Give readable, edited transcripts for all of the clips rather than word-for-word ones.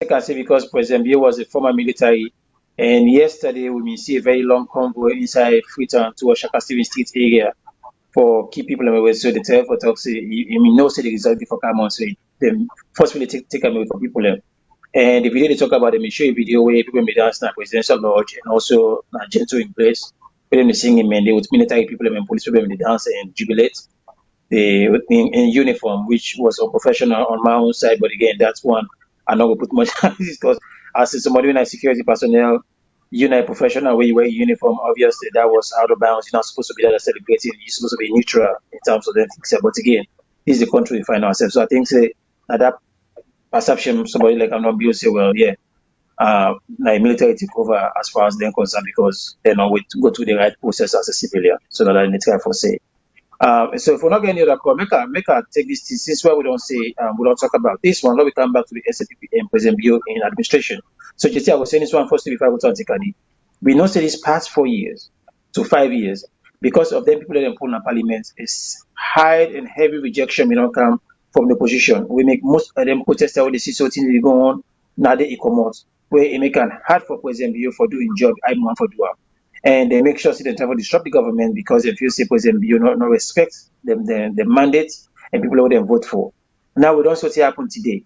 I can say because President Bill was a former military, and yesterday we may see a very long convoy inside Freetown to Oshaka Steven Street area for key people in the way. So the tell for talk say you may know say the result before come on, so them forcefully take them away from people. And the video they talk about, they may show a video where people may dance in a presidential lodge and also a gentle in place. When they singing, man, they with military people and police people they dance and jubilate. They in uniform, which was unprofessional on my own side. But again, that's one I'm not gonna put much because as somebody when I security personnel, you're not a professional when you wear a uniform, obviously that was out of bounds. You're not supposed to be there celebrating, you're supposed to be neutral in terms of them things. But again, this is the country we find ourselves. So I think say that perception somebody like I'm not be say, well, yeah, like military take over as far as they're concerned because they're not way to go through the right process as a civilian. So that I need to for say. So if we're not getting any other call, make her take this since why we don't say we don't talk about this one. Now we come back to the SAPP and President Bio in administration. So just I was saying this one first before I go to Antikadi. We know say this past 4 years to 5 years, because of them people that put in parliament is high and heavy rejection may not come from the opposition. We make most of them protest how they see something they go on, now they come out. Where it make it hard for President Bio for doing job, I'm one for doing. And they make sure they don't disrupt the government because if you say President Bio not respect them the mandates and people who them vote for. Now we don't see happen today.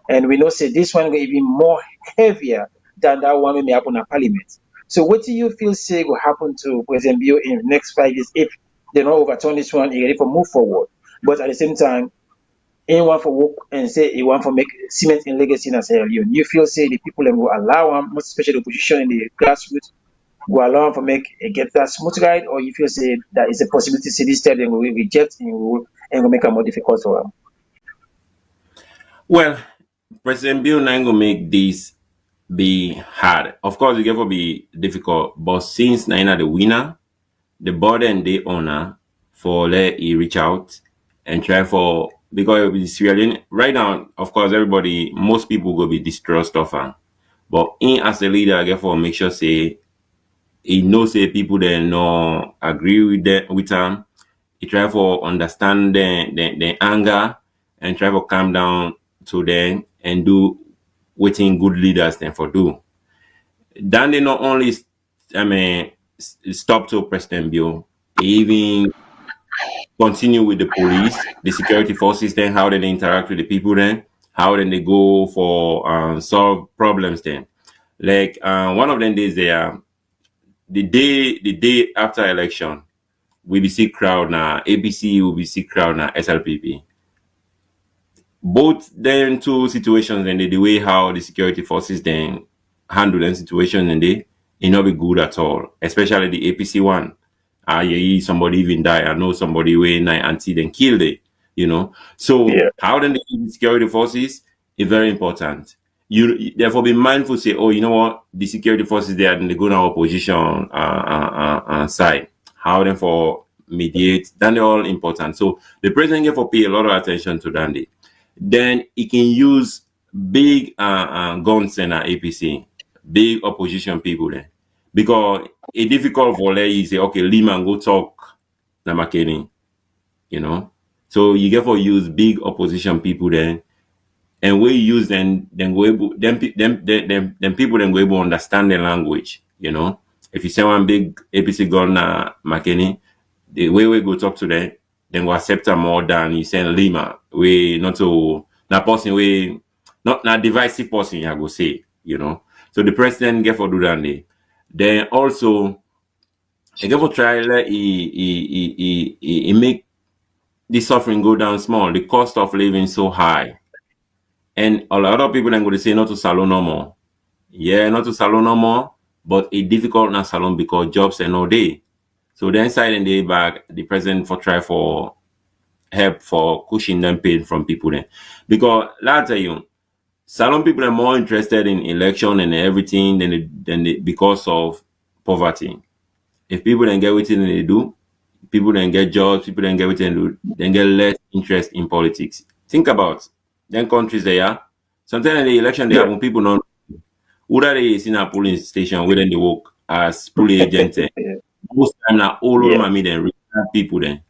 And we know say this one will be even more heavier than that one may happen in parliament. So what do you feel say will happen to President Bio in the next 5 years if they don't overturn this one and ready for move forward? But at the same time, anyone for work and say he want for make cement in legacy in Sierra Leone. You feel say the people will allow them, most especially the opposition in the grassroots, will allow them for make get that smooth ride, or you feel say that is a possibility to see this time they will reject and will make it more difficult for them. Well, President Bill not gonna make this be hard. Of course, it will be difficult, but since Naina the winner, the board and the owner for let he reach out and try for because it's really right now. Of course, everybody, most people will be distrust of him, but in as a leader, I get for make sure say he knows say people that no agree with him. He try for understand the anger and try for calm down to them and do waiting good leaders then for do. Then they not only stop to President Bill, he even continue with the police, the security forces, then how they interact with the people then, how then they go for solve problems then. Like one of them days there, the day after election, we be see crowd now, ABC will be see crowd now, SLPP. Both then two situations and the way how the security forces then handle them situation and they it not be good at all, especially the APC one. Yeah, somebody even die. I know somebody way night until then killed it, you know. So how then the security forces is very important. You therefore be mindful, say, oh, you know what, the security forces there and they go now opposition side. How then for mediate, then they're all important. So the president get for pay a lot of attention to Dandy. Then he can use big guns in APC, big opposition people there. Because it's difficult for you say, okay, Lehman go talk na McKinney, you know. So you get for use big opposition people then, and we use them go able them people then go able to understand the language, you know. If you say one big APC gun na McKinney, the way we go talk to them, then go accept them more than you send Lima. We not to na person we not na divisive person I go say, you know. So the president get for do that day. Then also, I get for try let he make the suffering go down small. The cost of living so high, and a lot of people then go to say not to salon no more. Yeah, not to salon no more, but it's difficult na salon because jobs are no day. So then side and day back, the president for try for help for cushion them pain from people then, because later you. Salon people are more interested in election and everything than because of poverty. If people don't get what they do, people don't get jobs, people don't get what they do, then get less interest in politics. Think about then countries they are. Sometimes in the election they have people not who are they in a polling station where they work as polling agents. Most time now all over me then people then.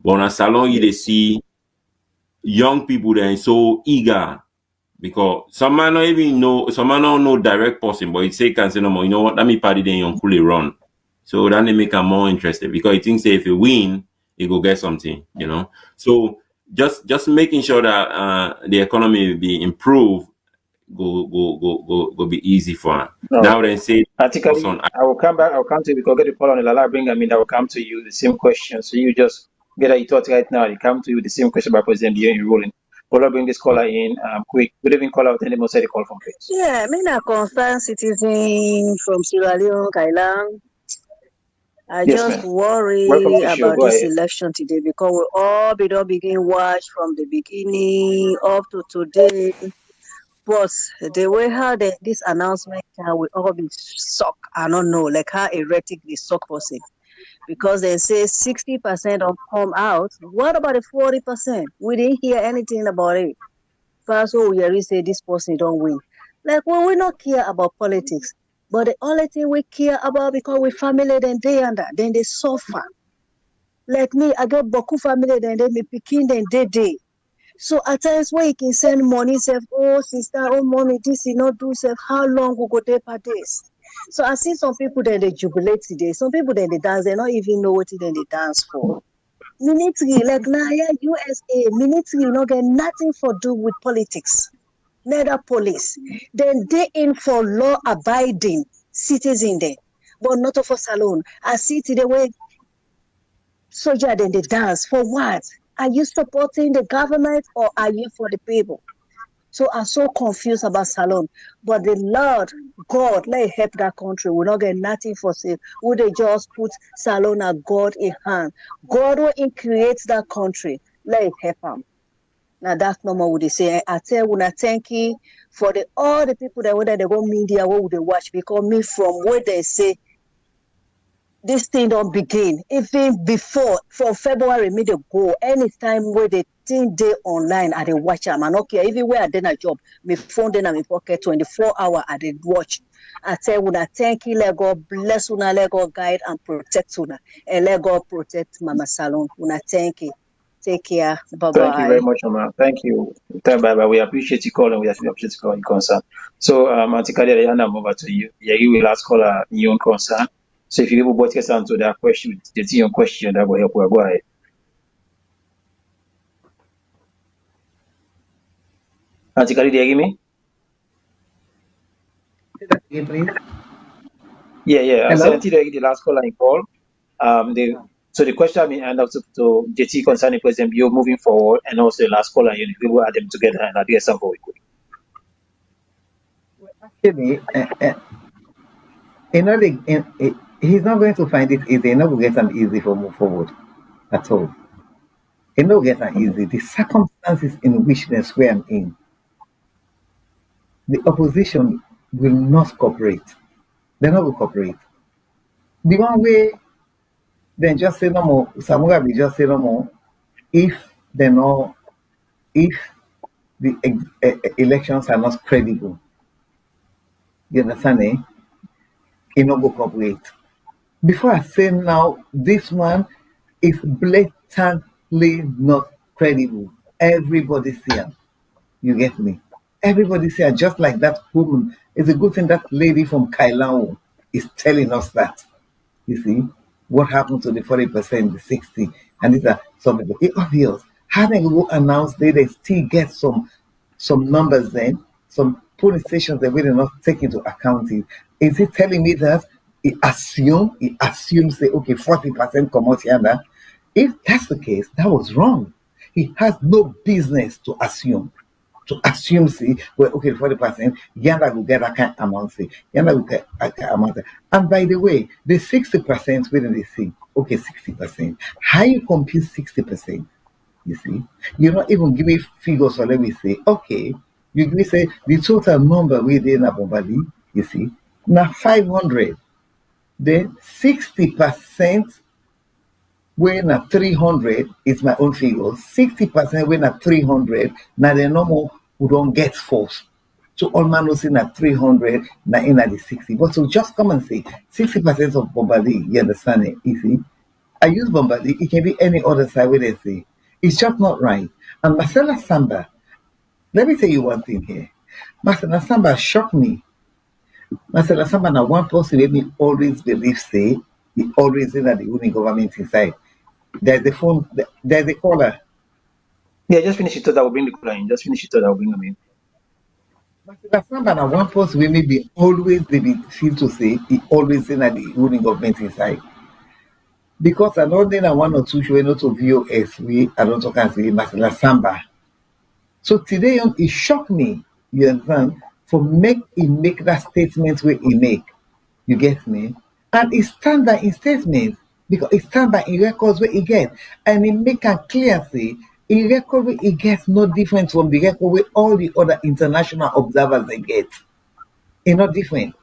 But on a salon you they see young people then so eager. Because some man not even know, some man don't know direct person, but it say can say no more. You know what? Let me party then you cool run. So that they make them more interested because he thinks that if you win, he go get something. You know. So just making sure that the economy will be improved go be easy for him. No. Now then say Artically, I will come back. I'll come to you because I get the call on the Lala bring. I mean, I will come to you the same question. So you just get a thought right now. I come to you the same question about President Biya enrolling. I'll bring this caller in quick. Good evening, caller. Any more say the call from please. Yeah, I mean, a concerned citizen from Sierra Leone, Kailang. I Yes, just ma'am. worry Welcome to the show. about Go this ahead. election today because we all don't begin watch from the beginning up to today. But the way how this announcement we all be shocked. I don't know, like how erratic the shock person. Because they say 60% don't come out. What about the 40%? We didn't hear anything about it. First, we already say this person don't win. Like, well, we not care about politics. But the only thing we care about because we family then they under, then they suffer. Like me, I get Boku family then they me picking then they. So at times where you can send money, say, oh sister, oh mommy, this is not do self. How long we go there per days? So I see some people then they jubilate today. Some people then they dance, they not even know what then they dance for. Military, like now here USA, military not get nothing for do with politics. Neither police. Then they in for law abiding citizen there, but not for salon. I see today where soldier then they dance for what? Are you supporting the government or are you for the people? So I'm so confused about salon. But the Lord God, let it help that country. We not get nothing for sale. Would they just put salon at God in hand? God will create that country. Let it help them. Now that's no more would they say. I tell you, thank you for all the people that whether they go media, what would they watch? Because me from where they say this thing don't begin. Even before, from February, me they go. Anytime where they thing they online, I they watch them. And okay, even where I did a job, my phone then in my pocket 24 hours, I did watch. I tell you, thank you, let God bless you, let God guide and protect you, and let God protect Mama Salon. Thank you. Take care. Bye-bye. Thank you very much, Mama. Thank you. Bye-bye. We appreciate you calling. We appreciate you calling your concern. So, Artically, I move over to you. Yeah, you will ask caller your own concern. So if you able to answer that question, the your question that will help you. Go ahead. Artically, do you hear me? Again, please. Yeah. I Hello? said until the last caller in call. So the question I mean, and also to JT concerning President Bio moving forward, and also the last caller, you will add them together and address some very quick. Actually, he's not going to find it easy. He's not going to get an easy for move forward at all. He's not going to get an easy. The circumstances in which they swam in, the opposition will not cooperate. They're not going to cooperate. The one way, then just say no more. Samura will just say no more if the elections are not credible. You understand, eh? He not go cooperate. Before I say now, this one is blatantly not credible. Everybody see him. You get me? Everybody see her, just like that woman. It's a good thing that lady from Kailan is telling us that. You see? What happened to the 40%, the 60, and these are some people. It's obvious. How they go announce they still get some numbers then, some police stations that we did not take into account. Is he telling me that he assumes say, okay, 40% come out here now? If that's the case, that was wrong. He has no business to assume. Say, well, okay, 40%, Yanda will get that kind of amount, say, Yanda will get that kind of amount. And by the way, the 60% within the thing, okay, 60%. How you compute 60%? You see, you're not even giving figures, so let me say, okay, you give me say the total number within a Bombali, you see, now 500, then 60% when at 300 is my own figure, 60% when at 300, now the normal who don't get force. So all man was in at 300, now in at the 60. But so just come and say 60% of Bombali, you understand it, you see. I use Bombali, it can be any other side where they say. It's just not right. And Marcella Samba, let me tell you one thing here. Master Samba shocked me. Master Samba na one person wey me always believe say he always say that the only government inside. There's a phone, there's a caller. Yeah, just finish it. I will bring the caller in. Just finish it. I will bring them in. Master Samba na one person wey me be always they be feel to say he always say that the ruling government inside. Because I know then one or two show not to VOS we I don't talk and say Master Samba. So today it shocked me, you understand, for he make that statement where he make. You get me? And it stand by in statement because it stand by in records where he get. And he make a clear say in record where he gets no different from the record where all the other international observers they get. It's not different.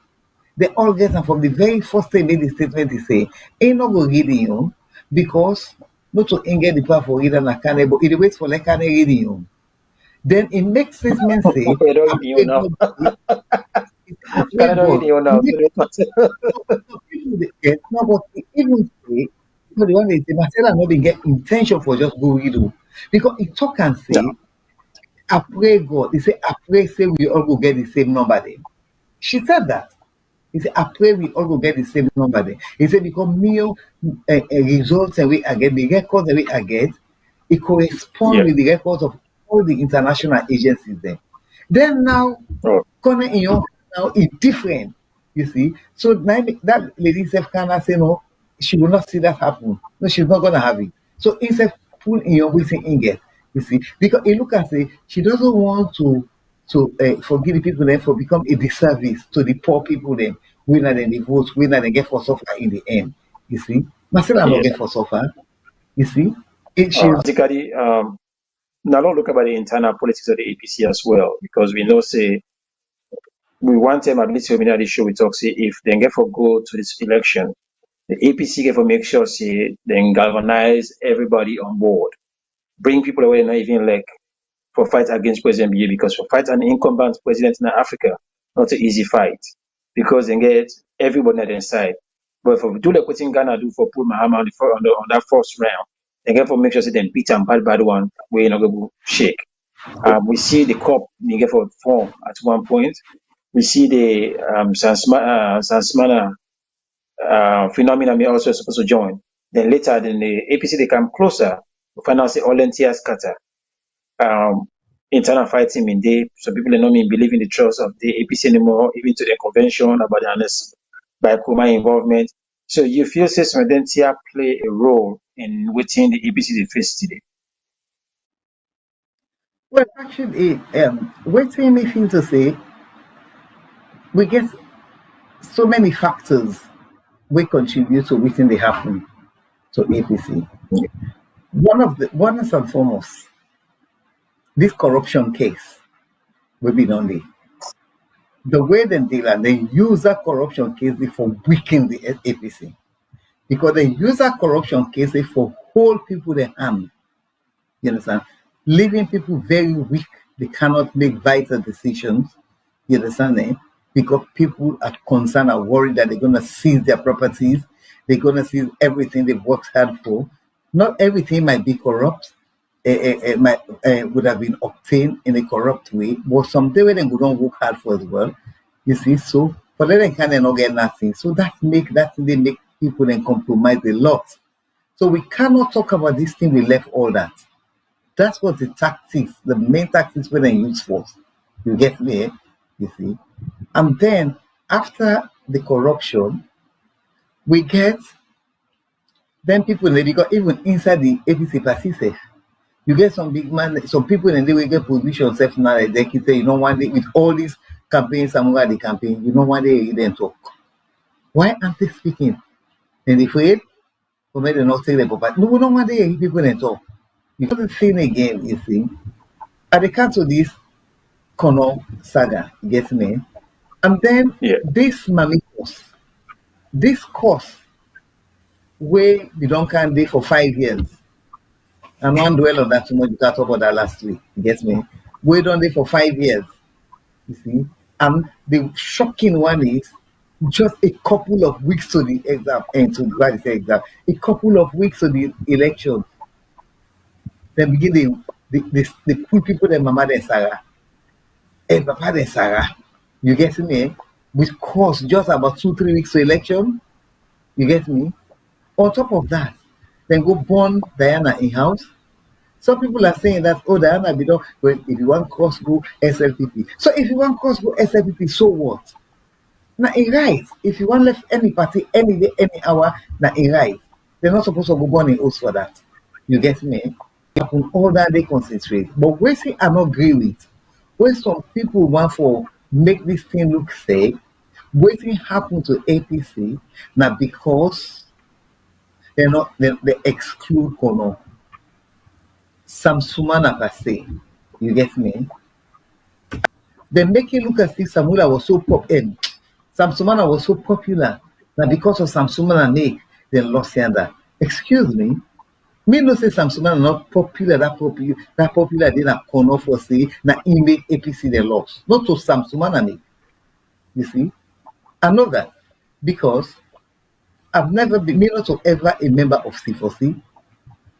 They all get them from the very first time made the statement they say, ain't not go reading you because not to get the power for reading a can but it waits for like can reading you. Then it makes statement say, I don't read you now. I don't read you now. It's not what he even say, no, the one they say, Marcella not get intention for just go read you. Because he talk and say, No. I pray God. He say, I pray say we all go get the same number then. She said that. He said, I pray we all go get the same number then. He said, because me results and we I get, the records that we I get, it correspond with the records of all the international agencies there. Then now, corner in your now it's different. You see, so now that lady self cannot say no, she will not see that happen. No, she's not gonna have it. So instead, put in your waiting inget. You see, because you look and say she doesn't want to forgive the people then for become a disservice to the poor people then winner then the votes winner then get for suffer in the end. You see, Marcella not get for suffer. You see, basically, now don't look about the internal politics of the APC as well because we know say we want them at least when the show we talk say if they get for go to this election, the APC get for make sure say then galvanize everybody on board, bring people away not even like for fight against President Biya because for fight an incumbent president in Africa, not an easy fight because they get everybody on their side. But for do like what in Ghana do for Paul Mahama on that first round, they get for make sure say they beat and bad one where you not go shake. We see the COP they get for form at one point. We see the Sansmana phenomena may also supposed to join. Then later, then the APC they come closer. We find out say all NTR scatter. Internal fighting in day. So people don't mean believe in the trust of the APC anymore, even to the convention about the honest by Kuma involvement. So you feel say some NTR play a role in within the APC they face today. well actually waiting me feel to say we get so many factors we contribute to within they happen to APC. One is and foremost, this corruption case will be done the way they deal and they use that corruption case for weaken the APC. Because they use that corruption case for hold people their hand. You understand? Leaving people very weak. They cannot make vital decisions. You understand? Because people are concerned, are worried that they're going to seize their properties. They're going to seize everything they've worked hard for. Not everything might be corrupt. Would have been obtained in a corrupt way, but something where they would not work hard for as well. You see, so for them they can not get nothing. So they make people then compromise a lot. So we cannot talk about this thing. We left all that. That's what the tactics, the main tactics where they use force. You get me? You see, and then after the corruption, we get then people they got even inside the APC party. You get some big man, some people and they will get position self now like they can say, you know, one day with all these campaigns, Samura the campaign, you know, one day you then talk. Why aren't they speaking? And they afraid for me to not take the property. No, one day people then talk. You got the thing again, you see. At the council this Kono saga, you get me? And then this mamikos, this course where we don't can day for 5 years. And one dwell on that too much. You can't talk about that last week. You get me? Wait on there for 5 years. You see? And the shocking one is just a couple of weeks to the exam and to the exam. A couple of weeks to the election. Then begin they put people in Mama and Sarah. and Papa and Sarah, you get me? Which cost just about 2-3 weeks to election, you get me? On top of that, then go burn Diana in house. Some people are saying that, oh, Diana, well, if you want cross go SLPP. So if you want cross go SLPP, so what? Now, in right, if you want left any party any day, any hour, now in right, they're not supposed to go burn in house for that. You get me? Happen all that they concentrate. But we see I not agree with. When some people want for make this thing look fake, waiting happen to APC now because they exclude Kono. Samsumana per se. You get me? They make it look as if Samura was so Samsumana was so popular that because of Samsumana make they lost Yanda. Excuse me. Me no say Samsumana not popular that popular they na Kono for say na make APC they lost. Not to Samsumana make. You see? I know that because I've never been me not to ever a member of C4C.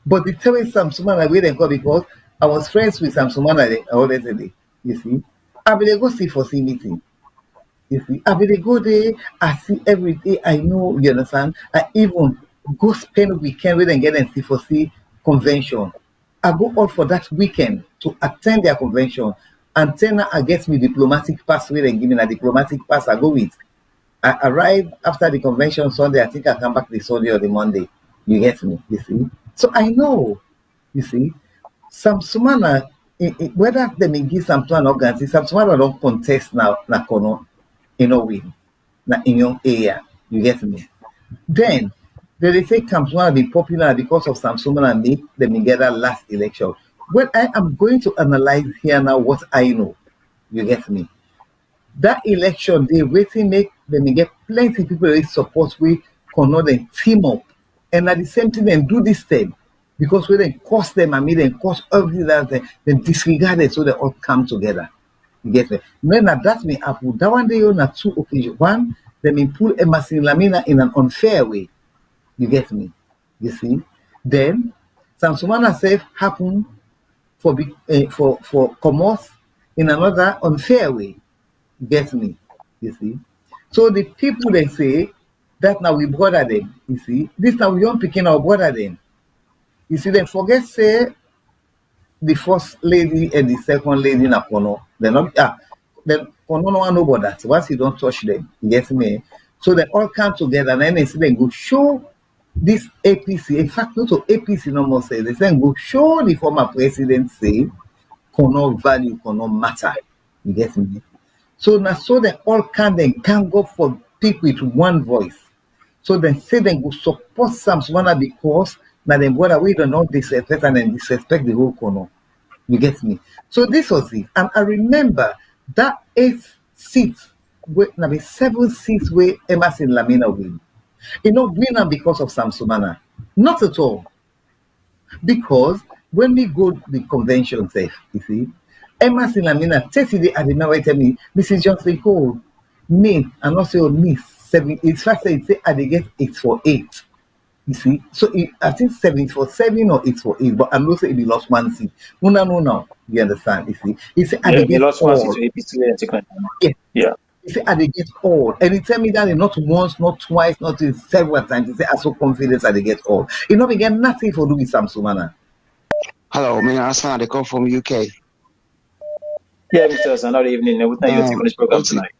But the telling Samsumana where they go because I was friends with Samsumana all the day. You see? I will go C4C meeting. You see? I will go there, I see every day, I know, you understand? I even go spend a weekend with and get a C4C convention. I go out for that weekend to attend their convention. And then I get me diplomatic pass where they give me a diplomatic pass I go with. I arrive after the convention Sunday, I think I come back the Sunday or the Monday. You get me, you see? So I know, you see, Samsumana, whether they may give some plan organs, Samsumana don't contest now, na kono, win, na in your area, you get me. Then, they say Samsumana be popular because of Samsumana and me, they may get that last election. Well, I am going to analyze here now what I know, you get me. That election, they waiting make them get plenty of people that support we cannot then team up. And at the same time, then do this thing because we then cost them and then cost everything that then disregard it so they all come together. You get me? When that may happen, that one day on 2 occasions. One, they may pull Emerson Lamina in an unfair way. You get me? You see? Then Samsumana safe happen for commerce in another unfair way. You get me? You see? So the people they say that now we bother them, you see. This now we don't picking our bother them. You see, then forget say the first lady and the second lady in Kono. They're not then Kono no one know about that. Once you don't touch them, you get me. So they all come together and then they say they go show this APC. In fact, not to APC no more say they say go show the former president say Kono value, Kono matter. You get me? So now so they all can go for speak with one voice. So then say they go support Samsumana because now they bother we don't know disrespect and then disrespect the whole Kono. You get me? So this was it. And I remember that 8 seats, now the 7 seats where Emerson Lamina win. You know, win because of Samsumana. Not at all. Because when we go to the convention safe, you see, Emerson Lamina, 30 days at the now tell me, this is just the call. Me, and also me, 7. It's first say I get 8 for 8. You see, so I think 7 for 7 or 8 for 8, but I'm not saying he lost 1 seat. No. You understand? You see, he said I get lost all. 1 seat to APC. Yeah. He said I get all, and he tell me that not once, not twice, not several times. He said I'm so confident that they get all. You know, we get nothing for do with Samsumana. Hello, me Asman. They come from UK. Yeah, Mr. Hassan, good evening. What are you taking on this program tonight?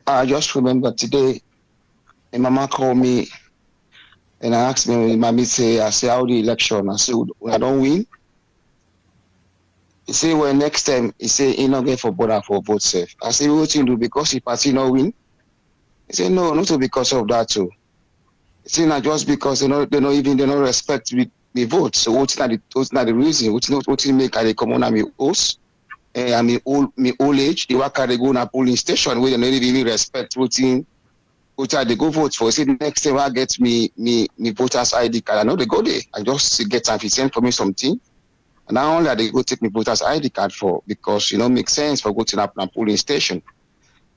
I just remember today, my mama called me and I asked me, mommy say, how the election? I said, when I don't win. He said, well, next time, he said, he not get for border for vote safe. I said, what you do because the party not win? He said, no, not because of that too. He said, not just because they don't respect the vote. So what's not the reason? What's make they come on my house? I mean, old age, they work they go on a polling station where they don't even respect voting. They go vote for. See, next time I get me voters ID card. I know they go there. I just get time. If he send for me something, and not only they go take me voters ID card for because makes sense for going to a polling station.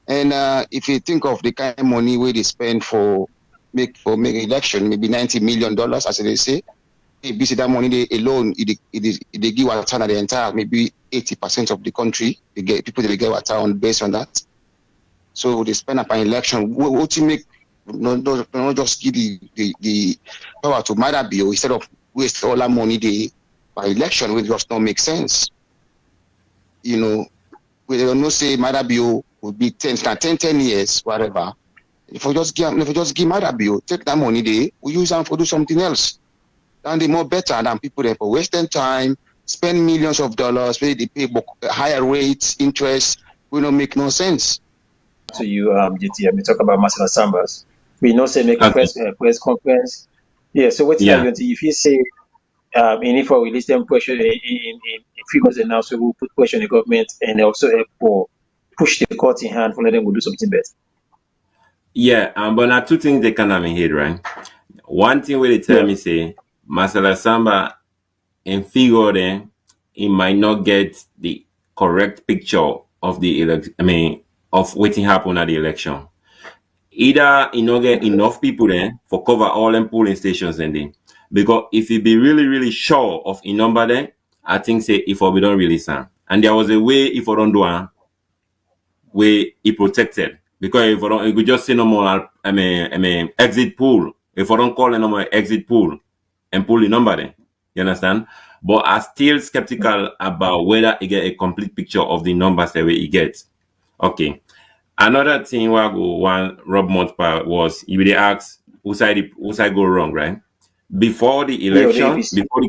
And if you think of the kind of money where they spend for make election, maybe $90 million, as they say. maybe see that money they alone, they give water at the entire maybe 80% of the country. They get people they get water on based on that. So they spend up an election. What you make not just give the power to Madabio instead of waste all that money by election, which just not make sense. You know, we don't know say Madabio would be 10 years, whatever. If we just give Madabio, take that money we use them for do something else. And they more better than people there for wasting time, spend millions of dollars, they pay higher rates, interest, will not make no sense. To you, GT, we talk about Marcela Sambas. We know say make a press conference. Yeah, so what's if you say and if we release them question in figures and now so we'll put question in the government and also help for push the court in hand for letting them go do something better. Yeah, but now two things they can have in head, right? One thing where they tell me say Marcela Samba in figure then he might not get the correct picture of the of what happened at the election. Either he not get enough people then for cover all them polling stations and then. Because if he be really, really sure of a number then, I think say if we don't release him. And there was a way if we don't do him, where he protected. Because if we don't, we could just say no more exit pool. If we don't call the number exit pool and pull the number then. You understand? But I'm still skeptical about whether he get a complete picture of the numbers that way he gets. Okay. Another thing where I go one Rob Montpa was if they ask who side go wrong, right? Before the election, before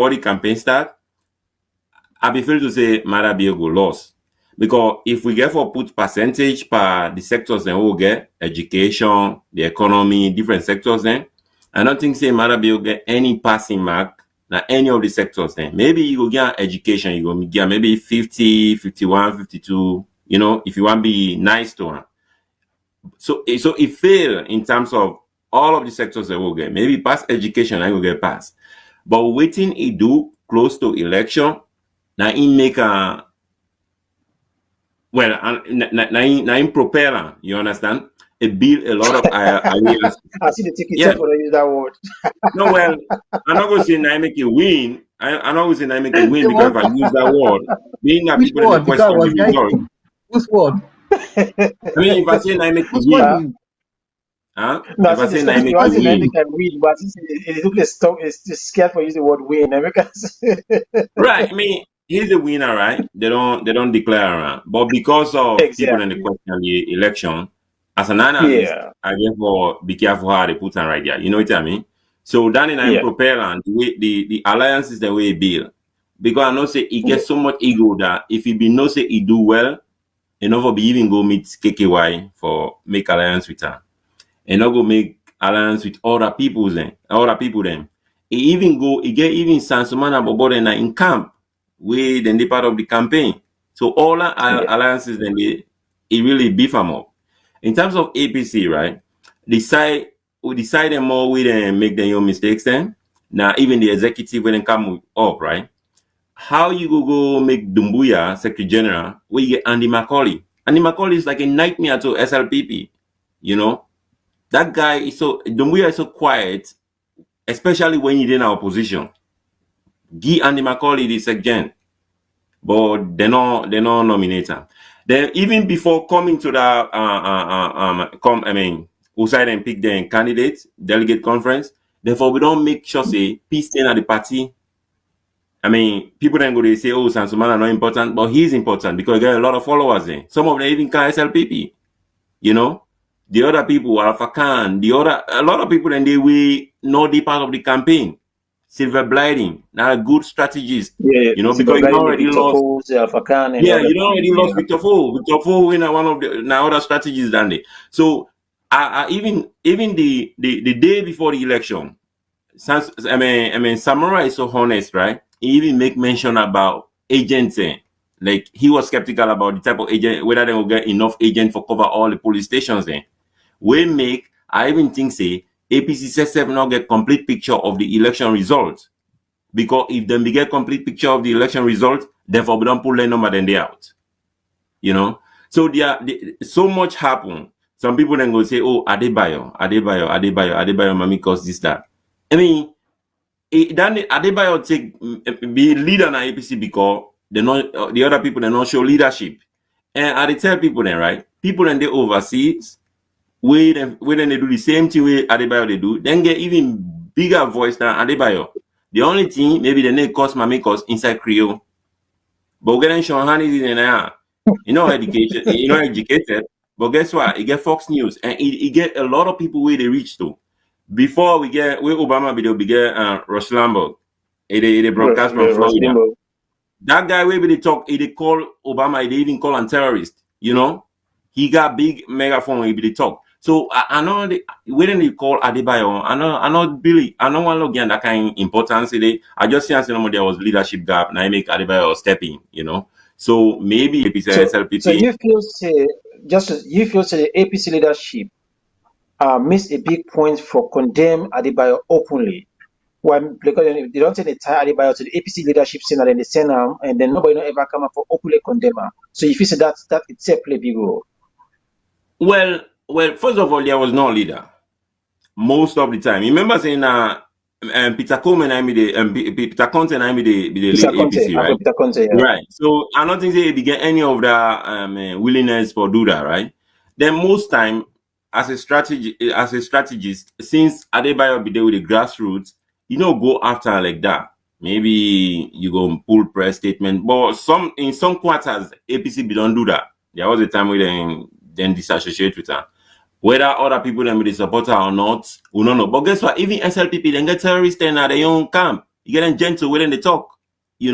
the campaign start, I be free to say Madabio go lost. Because if we get for put percentage per the sectors then we'll get education, the economy, different sectors then, I don't think say Madabio get any passing mark na any of the sectors then. Maybe you go get education, you go get maybe 50, 51, 52, you know, if you want to be nice to him. So it failed in terms of all of the sectors that will get. Maybe pass education, I will get passed. But waiting he do close to election, now he make a now in propeller, you understand? It build a lot of ideas. I see the ticket for use that word. No, well, I'm not going to say now make it win. I'm not going to say now make it win because if I use that word, being that people in the question the result. Whose word? I mean, if I say now make it win. No, if I say name can win, but it's scared for using the word win. Right. I mean, he's the winner, right? They don't declare, but because of people in the question the election, as an analyst, I therefore be careful how they put on right there. You know what I mean? So then in propellant, the alliance is the way he build. Because I know say he gets so much ego that if he be no say he do well, he never be even go meet KKY for make alliance with her. And not go make alliance with other people then. He get even Sansumana Bobodena in camp where then they part of the campaign. So all alliances then he really beef them up. In terms of APC, right? We decide more we then make their own mistakes then. Now even the executive when they come up, right? How you go make Dumbuya Secretary General where you get Andy Macaulay? Andy Macaulay is like a nightmare to SLPP, you know? That guy is Dumbuya is so quiet, especially when you're in our opposition. Guy Andy Macaulay the second, but they not nominate him. Then even before coming to the who side and pick their candidates, delegate conference. Therefore, we don't make sure say peace staying at the party. I mean, people then go they say, oh, Sansumana not important, but he's important because he got a lot of followers there. Some of them even can SLPP, you know. The other people, Alpha Khan, a lot of people, and they will not be part of the campaign. Silver Blighting, now good strategist, you know, because you already lost. Alpha Khan you already lost Victor Fo. Victor Fo in one of the now other strategies than they. So, even the day before the election, Samura is so honest, right? He even make mention about agents. Like he was skeptical about the type of agent, whether they will get enough agents for cover all the police stations then. I even think say APC says not get complete picture of the election results. Because if them get complete picture of the election results, therefore we don't pull their number then they out. You know? So so much happen. Some people then go say, oh, Adebayo, Mami cause this, that. I mean, then Adebayo be leader in APC because the other people they not show leadership. And I tell people then, right? People then they overseas, when they do the same thing way Adebayo they do, then get even bigger voice than Adebayo. The only thing maybe the name cost cause inside Creole. But getting Sean Hannity in there, educated, but guess what? He get Fox News and he get a lot of people where they reach to. Before we get where Obama video we get Rush Limbaugh. They broadcast from Florida. That guy where they talk, they call Obama, they even call him terrorist, He got big megaphone he they talk. So I know when they call Adebayo, I know Billy, I know one look at that kind of importance. I just see there was leadership gap and I make Adebayo step in, So maybe if it's SLPP. So you feel say the APC leadership missed a big point for condemn Adebayo openly. Because they don't say they tie Adebayo to the APC leadership saying that they send him and then nobody will ever come up for openly condemn him. So if you say that itself play a big role. Well, first of all, there was no leader most of the time. You remember saying Peter Coleman and Peter Conte and the APC, right? Peter Conte, yeah. Right. So I don't think they began any of the willingness for do that, right? Then most time as a strategist, since Adebayo be there with the grassroots, go after like that. Maybe you go pull press statement, but in some quarters APC be don't do that. There was a time where then disassociate with her. Whether other people then be support her or not, we don't know. But guess what? Even SLPP then get terrorists in their own camp. You get them gentle when they talk. They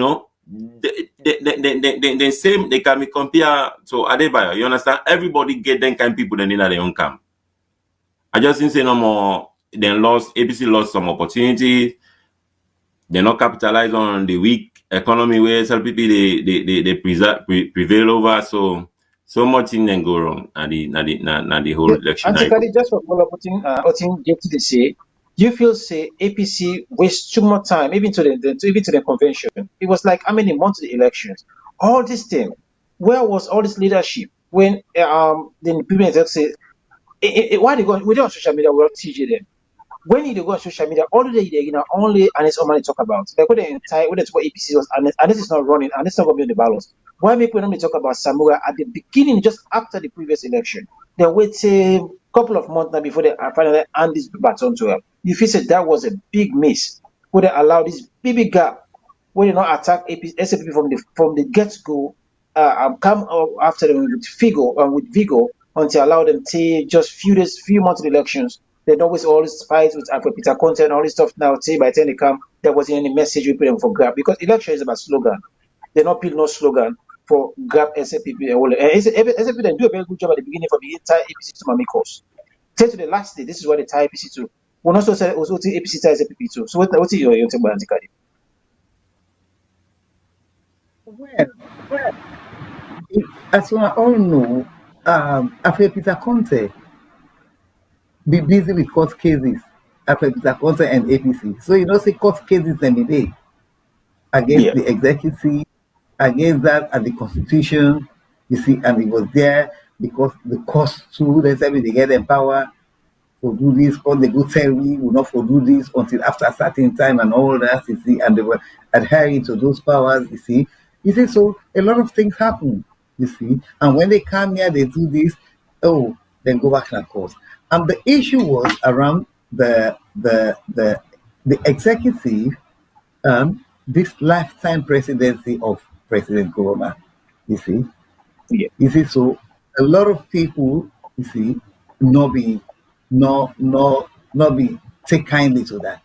same they can be compared to Adebayo. You understand? Everybody get them kind of people then in their own camp. I just didn't say no more. Then APC lost some opportunities. They not capitalize on the weak economy where SLPP they prevail over. So much thing then go wrong at the whole election. And just for follow up, to say, you feel say APC waste too much time, even to the convention. It was like how many months of the elections? All this thing, where was all this leadership when the people say why they go? We don't on social media. We'll teach them. When you go on social media, all the day, only and it's all money talk about. Like when they talk about APC was and this is not running and it's not going to be on the ballots. Why make we only talk about Samura at the beginning, just after the previous election? Then wait a couple of months now before they finally hand this baton to her. If you said that was a big miss, would they allow this big gap when they not attack SAP from the get-go come after them with vigor until allow them to just few months of the elections. They always fight with Peter Conte and all this stuff now. Say by the time they come, there wasn't any message we put them for grab because election is about slogan. They not build no slogan for grab SAPP. SAP then do a very good job at the beginning for the entire APC to Mami course. Till to the last day, this is what they tie APC to. We're not so say also APC ties SAPP too. So what's your take about Antikadi? Well, as we all know, after Peter Conte be busy with court cases after Peter Conte and APC. So see court cases every day against the executive, against that and the constitution, and it was there because the cost too, they said they get empowered to do this, all the good say we will not do this until after a certain time and all that, and they were adhering to those powers, so a lot of things happen, and when they come here, they do this, then go back to the court. And the issue was around the executive, this lifetime presidency of President Obama. So a lot of people, not be take kindly to that,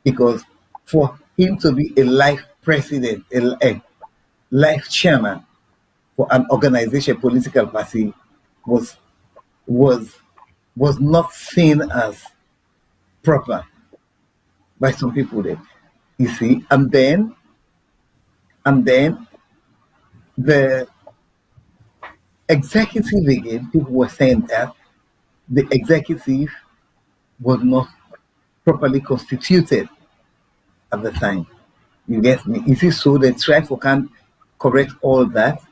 because for him to be a life president, a life chairman for an organization, political party, was not seen as proper by some people there. And then the executive again, people were saying that the executive was not properly constituted at the time. You get me? So they tried to correct all that,